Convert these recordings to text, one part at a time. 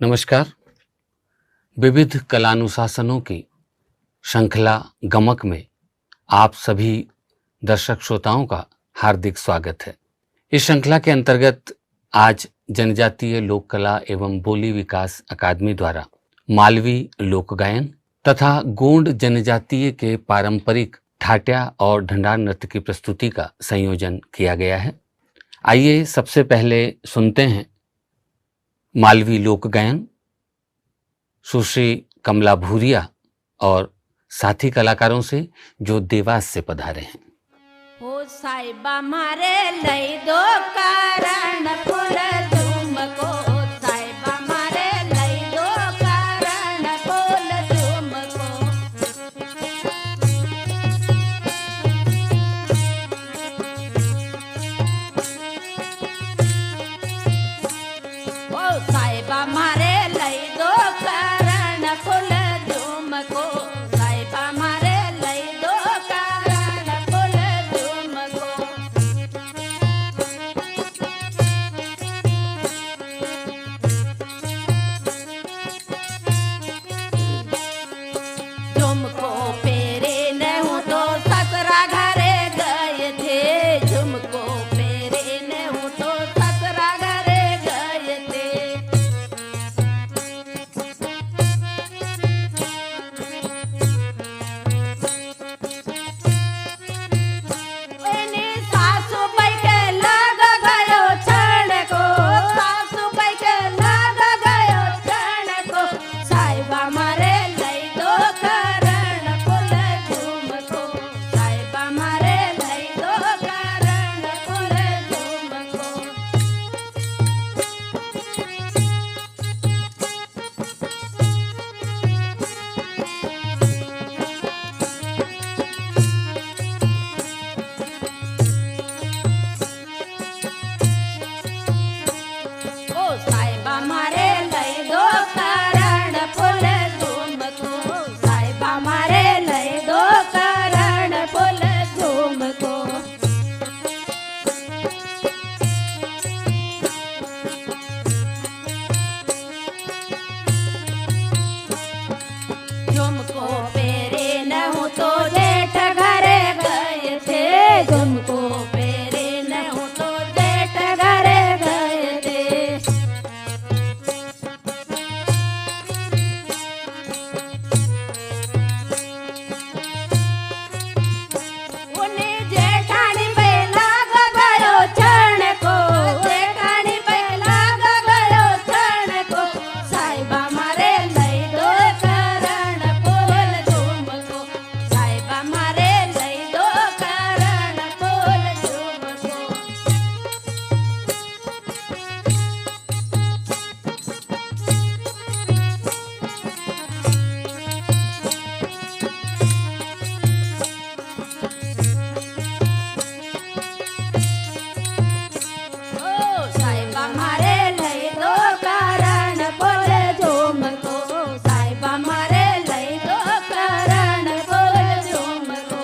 नमस्कार। विविध कलानुशासनों की श्रृंखला गमक में आप सभी दर्शक श्रोताओं का हार्दिक स्वागत है। इस श्रृंखला के अंतर्गत आज जनजातीय लोक कला एवं बोली विकास अकादमी द्वारा मालवी लोक गायन तथा गोंड जनजातीय के पारंपरिक ठाट्या और ढंढार नृत्य की प्रस्तुति का संयोजन किया गया है। आइए सबसे पहले सुनते हैं मालवी लोक गायन सुश्री कमला भूरिया और साथी कलाकारों से जो देवास से पधारे हैं। हो साहिबा मारे लई दो कारण फूल झूम को, साहिबा मारे लई दो कारण फूल झूम को। हो साहिबा मारे लई दो कारण फूल झूम को, साहिबा मारे लई दो कारण फूल झूम को। झुमको पेरे न हूँ तो ससुरा घरे गए थे, झुमको पेरे न हूँ तो ससुरा घरे गए थे। एनी सासू बाई के लग गयो क्षण को, सासू बाई के लग गयो क्षण को। साहिबा मारे लई दो कारण फूल झूम को, साहिबा मारे लई दो कारण फूल झूम को। ओ साहिबा मारे लई दो कारण फूल झूम को, साहिबा मारे लई दो कारण फूल झूम को। झुमको पेरे न हूँ तो जेठ घरे गए थे, झुमको पेरे न हूँ तो जेठ घरे गए थे। उन्हें जेठानी पे लग गयो क्षण को, जेठानी पे लग गयो क्षण को। साहिबा मारे लई दो कारण फूल झूम को, साहिबा मारे लई दो कारण फूल झूम को। ओ साहिबा मारे लई दो कारण फूल झूम को, साहिबा मारे लई दो कारण फूल झूम को।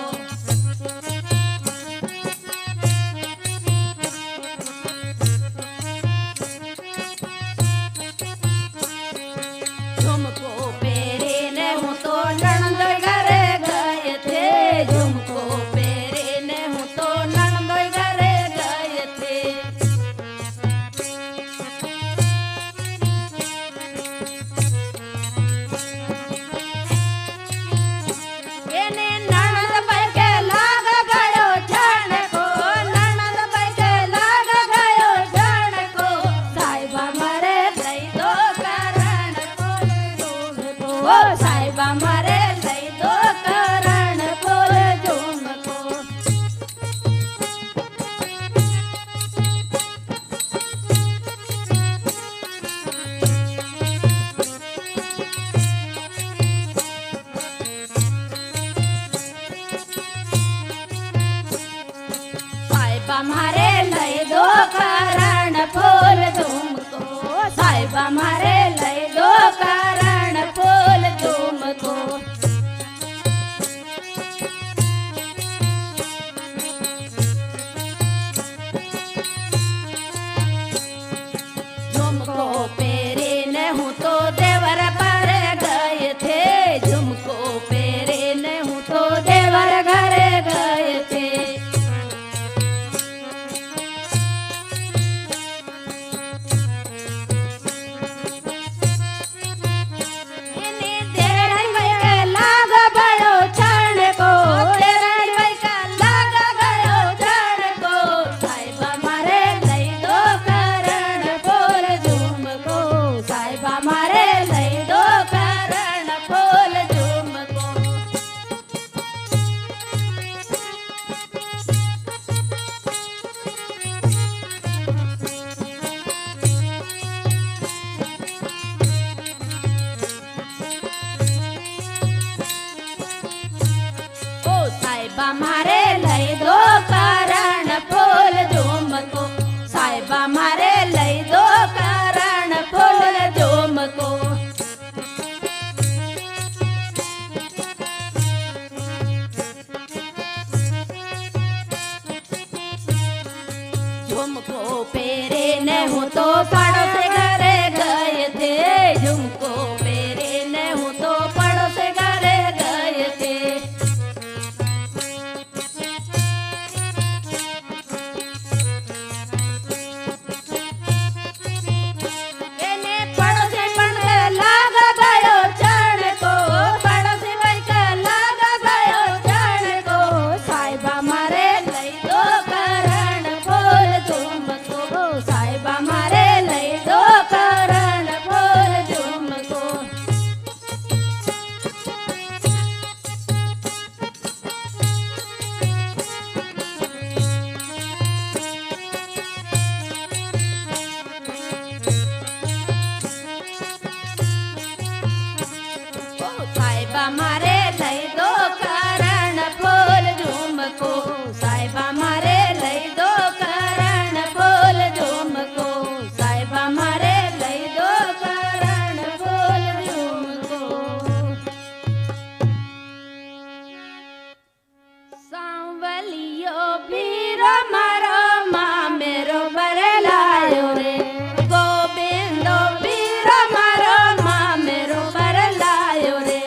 झुमको पेरे न हूँ तो नणंद घरे गए थे, झुमको पेरे न हूँ तो नणंद घरे गए थे। एने नणंद बाई के लग गयो क्षण को, नणंद बाई के लग गयो क्षण को। साहिबा मारे लई दो कारण फूल झूम को, ओ साहिबा मारे लई दो कारण फूल झूम को। साहिबा मारे लई दो कारण फूल झूम को, साहिबा मारे लई दो कारण फूल झूम को। झुमको पेरे न हूँ तो साहेबा मारे लई दो करण फूल झुमको साहेबा मारे लई दो करण फूल झुमको झुमको पेरे ने हूँ तो पड़ोस घरे गए थे झुमको पेरे ने हूँ तो पड़ोस घरे गए थे एने पड़ोसी पण लाग गयो चण को पड़ोसी भाई का लाग गयो चण को साहिबा मारे लई दो करण फूल झुमको साहिबा मारे लई दो करण फूल झुमको साहिबा मारे लई दो करण फूल झुमको साहिबा मारे लई दो करण फूल झुमको साहिबा मारे लई दो करण फूल झुमको सांवलियो भीरो मारो माँ मेरो बरलायो रे गोविंदो भीरो मारो माँ मेरो बरलायो रे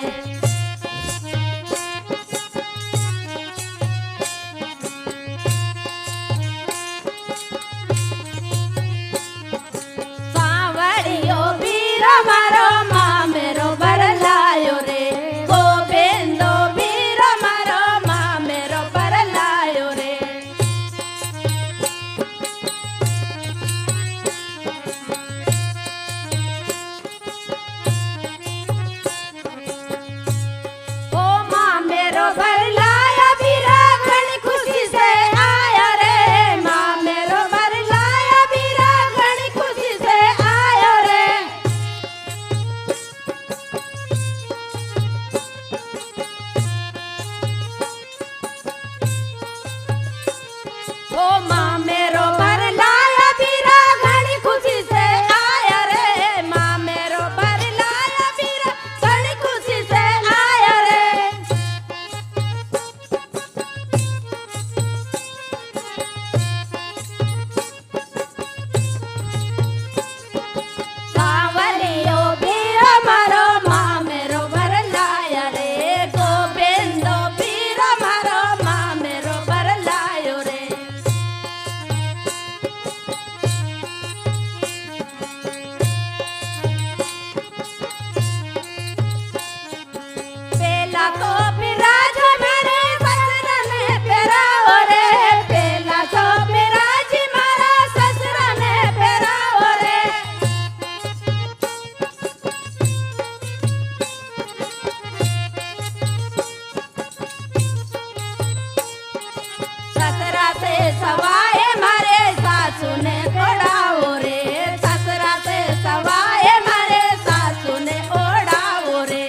सांवलियो भीरो मारो माँ मेरो बरलायो रे गोविंदो भीरो मारो माँ मेरो बरलायो रे ओ माँ मेरो बरलाया बीरा घणी खुशी से आया रे माँ मेरो बरलाया बीरा घणी खुशी से आया रे ओ माँ मेरो बरलाया बीरा घणी खुशी से आया रे माँ मेरो बरलाया बीरा घणी खुशी से आया रे सांवलियो बीरो मारो माँ मेरो बरलाया रे गोविंदो बीरो मारो माँ मेरो बरलायो रे पेला तो पिराज मेरे ससुर ने पेराओ रे पेला तो पिराज मारा ससुर ने पेराओ रे ससुरा से सवाए मारे सासू ने ओढ़ाओ रे ससुरा से सवाए मारे सासू ने ओढ़ाओ रे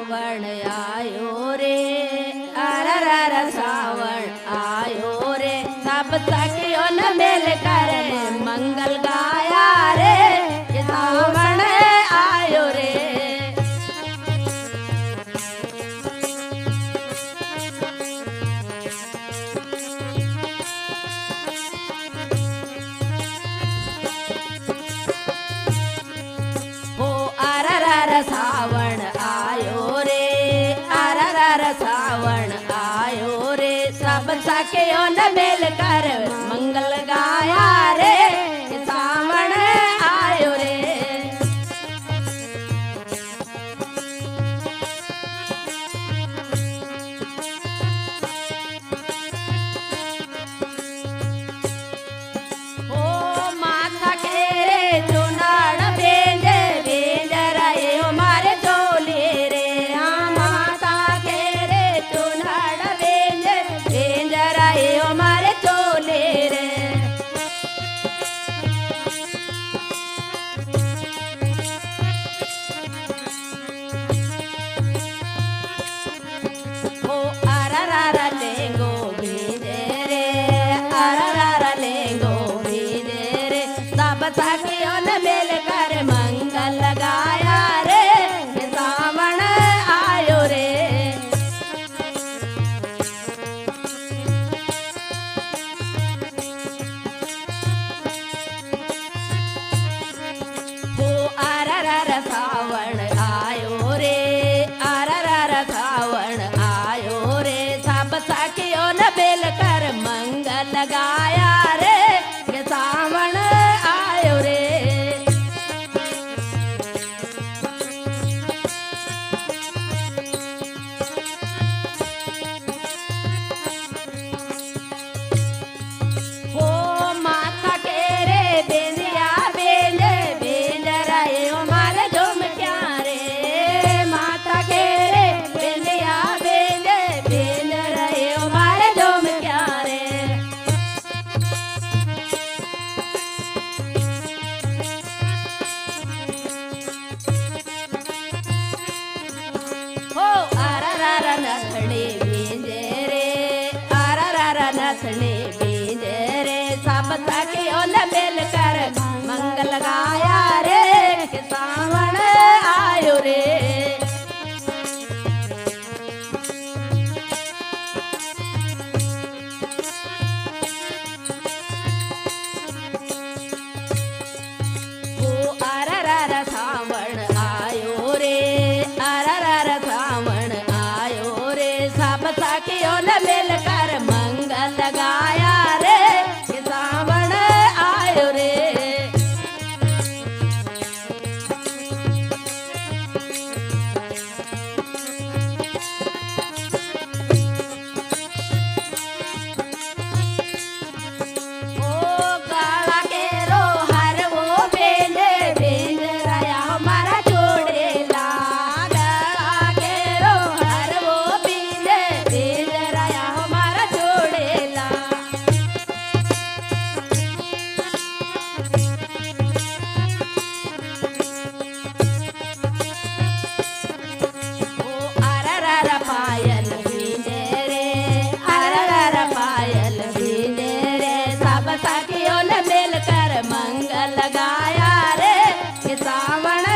सावण आयो रे, अररर सावण आयो रे, सब सखियों ने मिल कर मंगल गाया रे, ये सावण आयो रे। सावण आयो रे, अररर सावण आयो रे, सब सखियों ने मिल कर मंगल गाया रे, सावण आयो रे। ओ माथा के रे चुनाड़ बेंजे सखियों ने मिल कर मंगल गाया रे, सावण आयो रे। ओ अररर सावण आयो रे, अररर सावण आयो रे, सब सखियों ने मिल कर मंगल गाया रे, सावण आयो रे। ओ माथा के रे बेंदिया बेंजे बेंजरा ये हमारे झूम क्या रे, माथा के रे बेंदिया बेंजे बेंजरा ये हमारे झूम क्या रे। ओ अररर नथनी बींजे रे, अररर नथनी बींजे रे, सब सखियों ने मिल कर मंगल गाया रे, सावण आयो रे। ओ अररर सावण आयो रे, अररर सावण आयो रे, सब सखियों ने मिल कर मंगल गाया रे, सावण आयो रे। ओ काला के रो हर वो बेंजे बेंजरा हमारा छोड़ेला, काला के रो हर वो बेंजे बेंजरा हमारा छोड़ेला। ओ अररर पायल बींजे रे, अररर पायल बींजे रे, सब सखियों ने मिल कर मंगल गाया रे, सावण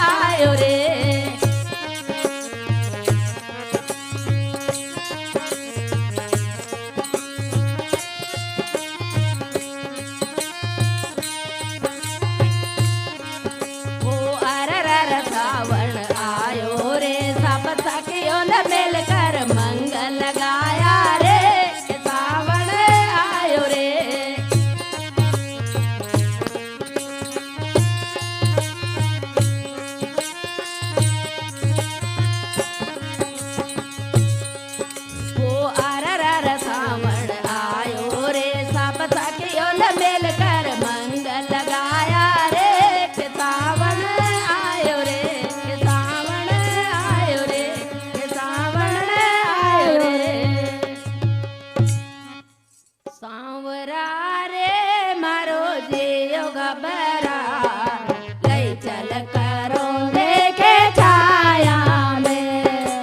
आयो रे। ओ अररर सावण आयो रे, सब सखियों ने मिल कर मंगल गाया रे, सावण आयो रे। ओ अररर सावण आयो रे, सब सखियों ने मिल कर मंगल गाया रे, सावण आयो रे, सावण आयो रे, सावण आयो रे। सांवरा रे मारो जियो घबरा, लई चल करो देखे छाया में।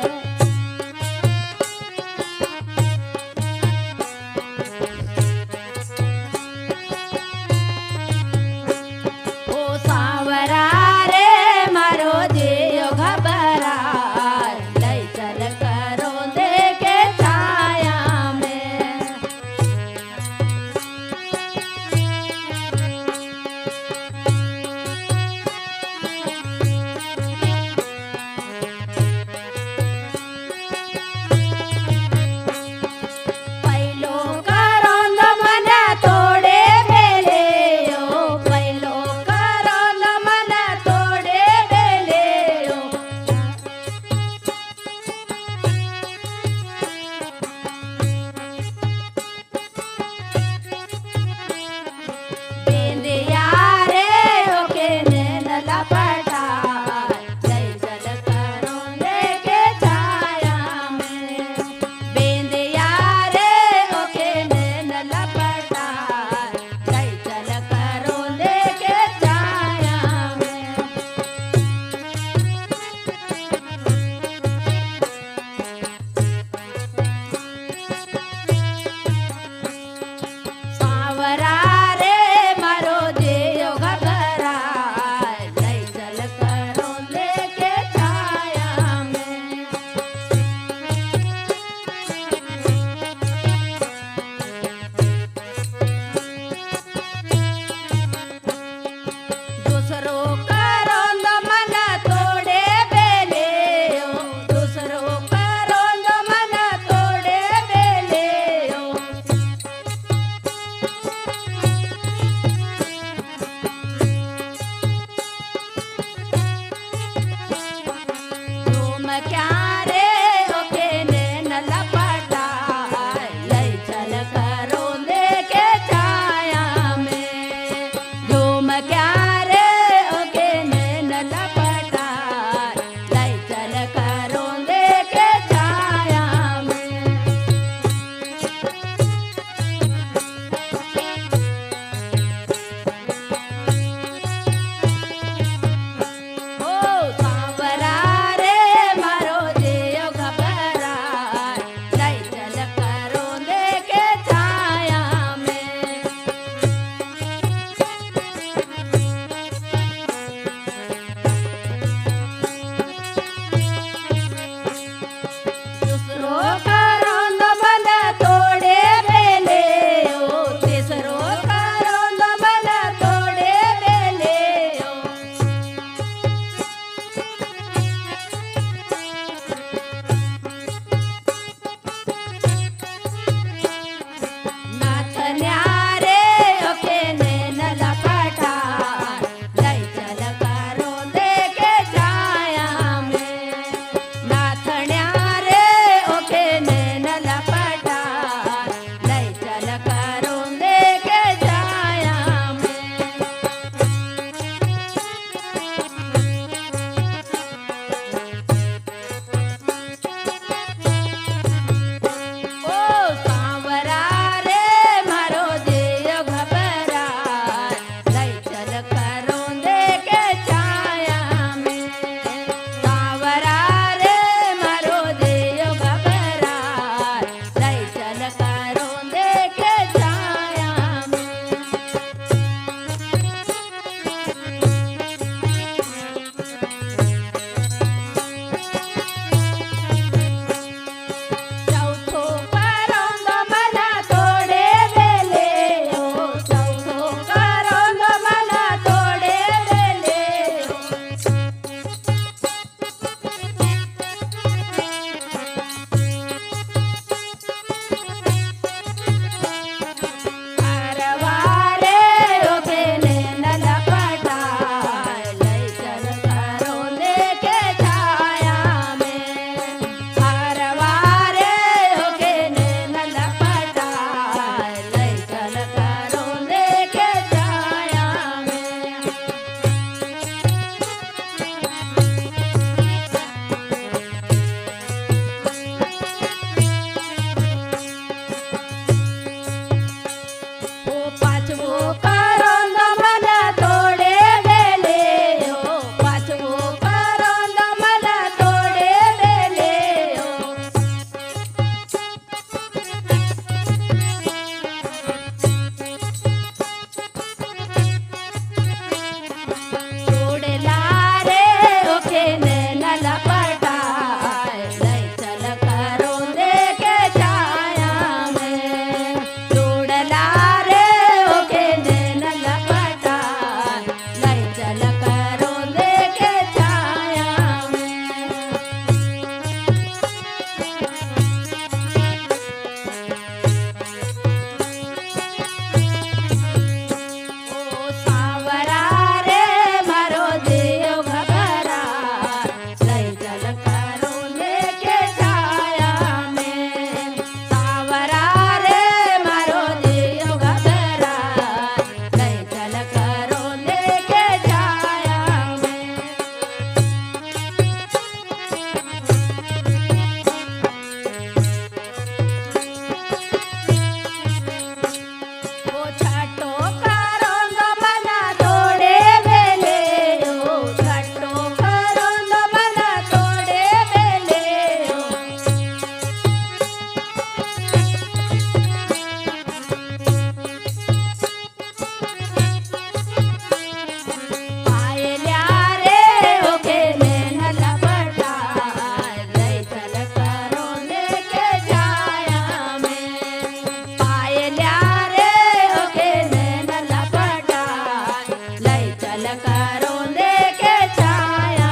चल करो देखे छाया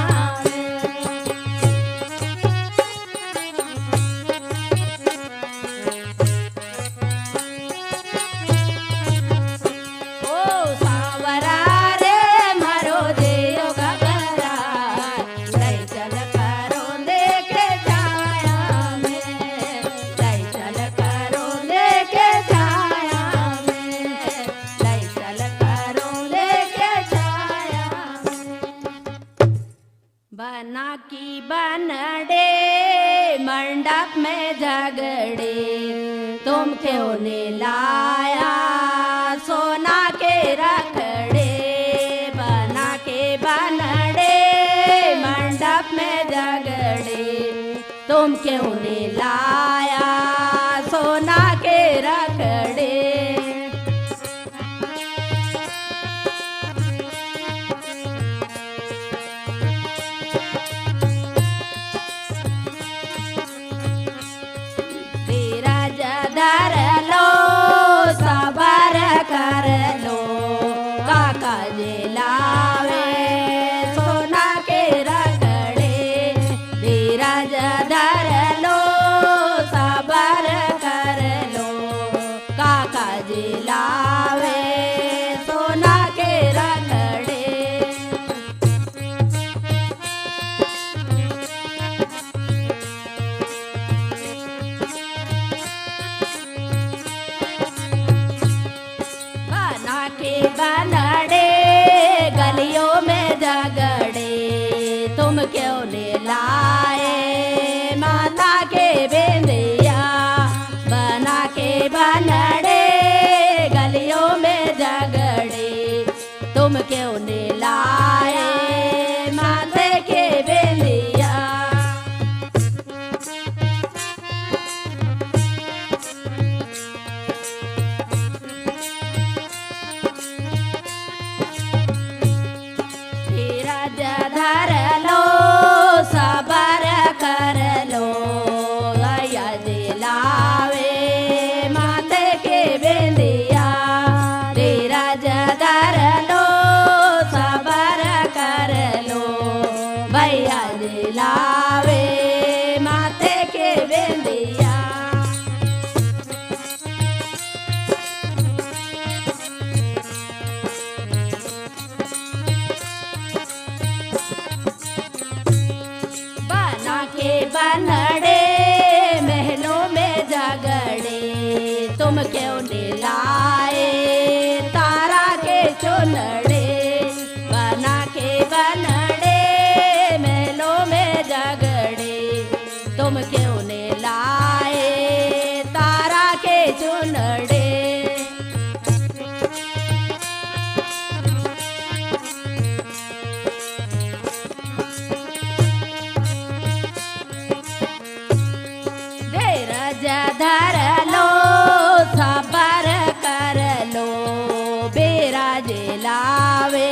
ओ सावरा रे मारो देयो घबरा लई चल करो देखे छाया में लई चल करो देखे छाया में लई चल करो देखे छाया बना की बनड़े मंडप में झगड़े तुम क्यों ने लाया सोना के रखड़े बना के बनड़े मंडप में झगड़े तुम क्यों ने लाया सोना के रखड़े तेरा जधर लो सबर कर लो काका जे लावे सोना के रगड़े तेरा जधर लो सबर कर लो काका जे लावे सोना के रगड़े बना के बनड़े गलियों में झगड़े तुम क्यों ने लाए माता के बेंदिया बना के बनड़े गलियों में झगड़े तुम क्यों ने लाए माथे के बेंदिया तेरा जधर लो सबर कर लो गया दिलावे माथे के बेंदिया तेरा जधर लो सबर कर लो भैया दिलावे माथे के बेंदिया बना के बनड़े महलों में झगड़े तुम क्यों ने लाए तारा के चुनड़े बना के बनड़े महलों में झगड़े तुम क्यों ने लाए तारा के चुनड़े तेरा जधर लो सबर कर लो बेरा जे लावे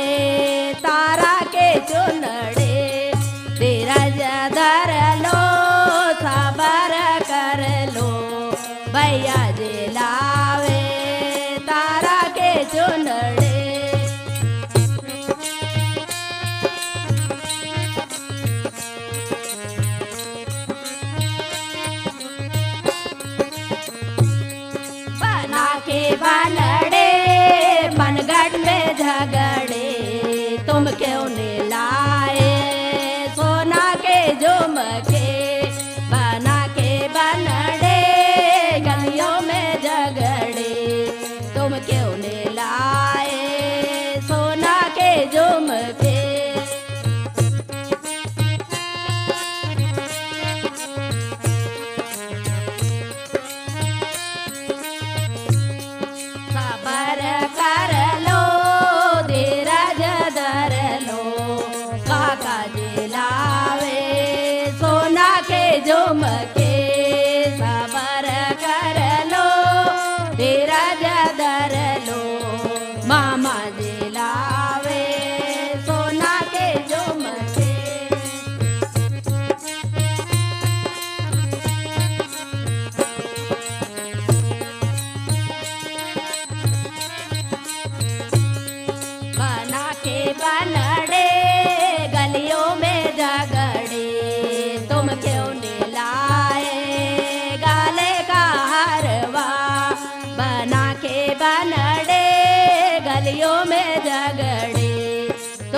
तारा के चुनड़े तेरा जधर लो सबर कर लो भैया जे लावे तारा के चुनड़े बना के बनड़े मनगढ़ में झगड़े तुम क्यों ने लाए सोना के झुमके बना के बनड़े गलियों में झगड़े तुम क्यों ने लाए सोना के झुमके सबर कर लो धीरज धर लो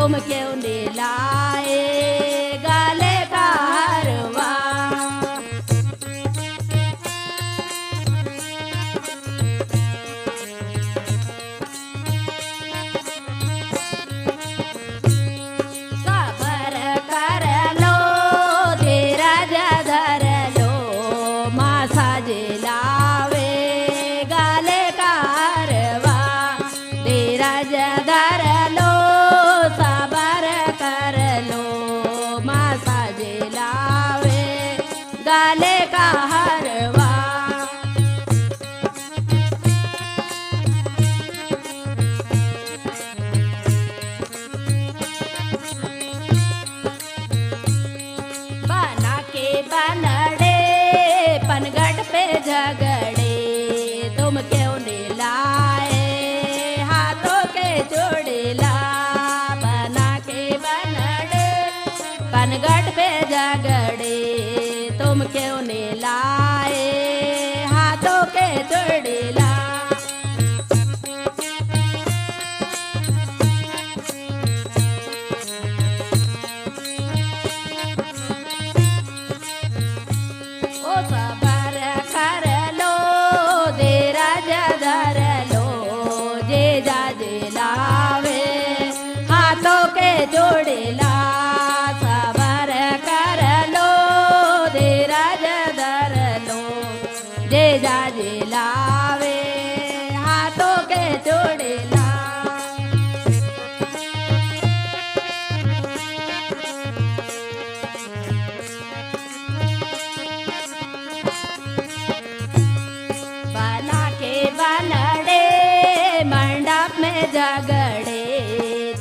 तुम क्यों ने लाए गले का हरवा। सबर कर लो धीरज धर लो माँ साजे लावे गले का हरवा। धीरज धर लो सबर कर लो माँ साजे लावे गले का हरवा। बना के बनड़े पनगढ़ पे झगड़े तुम क्यों ने लाए हाथों के जोड़ेला। बना के बनड़े पनगढ़ पे झगड़े तुम क्यों ने लाए हाथों के जोड़ेला। ओ सबर कर लो धीरज धर लो जे जाजे लावे हाथों के जोड़ेला। सबर कर लो धीरज धर लो जे जाजे लावे हाथों के जोड़ेला। बना के बनड़े मंडप में झगड़े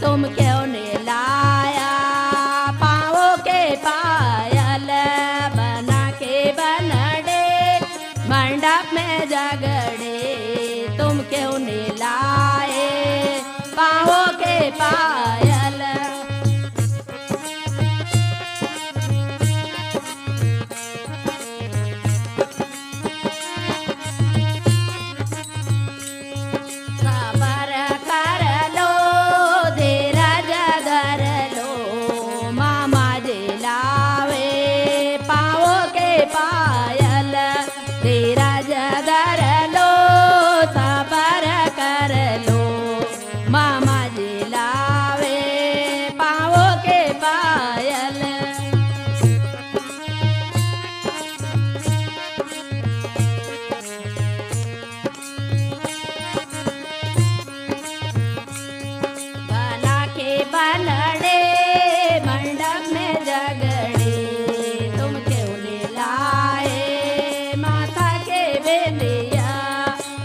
तुम क्यों ने लाया पाँवों के पायल। बना के बनड़े मंडप में झगड़े तुम क्यों ने लाए पाँवों के पायल। सबर कर लो धीरज धर लो मामा जे लावे पाँवों के पायल। धीरज धर लो सबर कर लो मामा जे लावे पाँवों के पायल। बना के बनड़े मंडप में झगड़े तुम क्यों ने लाए माथा के बेलिया।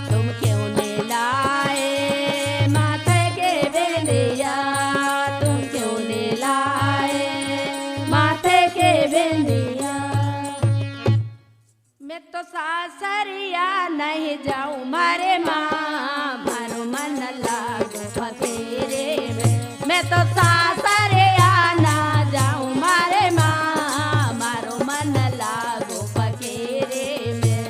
तुम क्यों ने लाए माथे के बेलिया। तुम क्यों ने लाए माथे के बेलिया। मैं तो सासरिया नहीं जाऊं मारे माँ मारो मन लागो फतेरे में। मैं तो सासरिया ना जाऊं मारे माँ मारो मन लागो फकेरे में।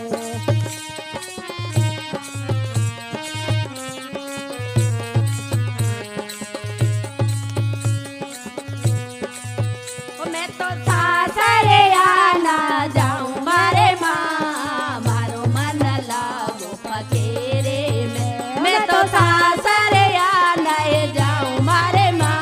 ओ मैं तो सासरिया ना जाऊं मारे माँ मारो मन लागो फकेरे में। मैं तो सासरिया नहीं जाऊं मारे माँ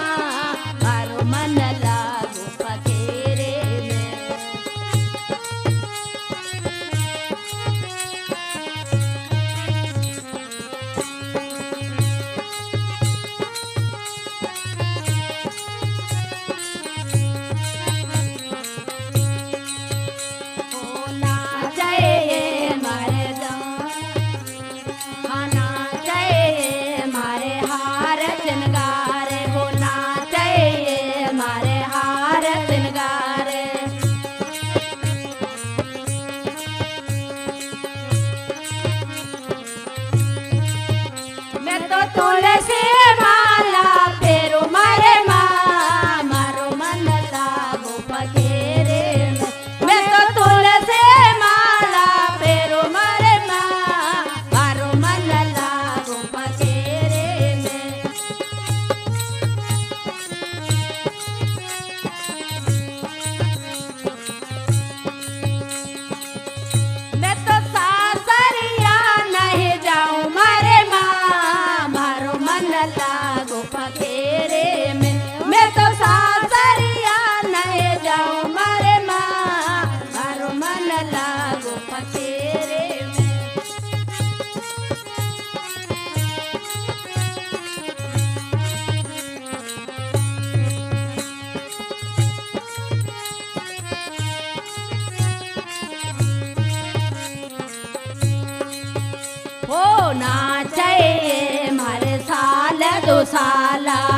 नाचे मारे साल दो साला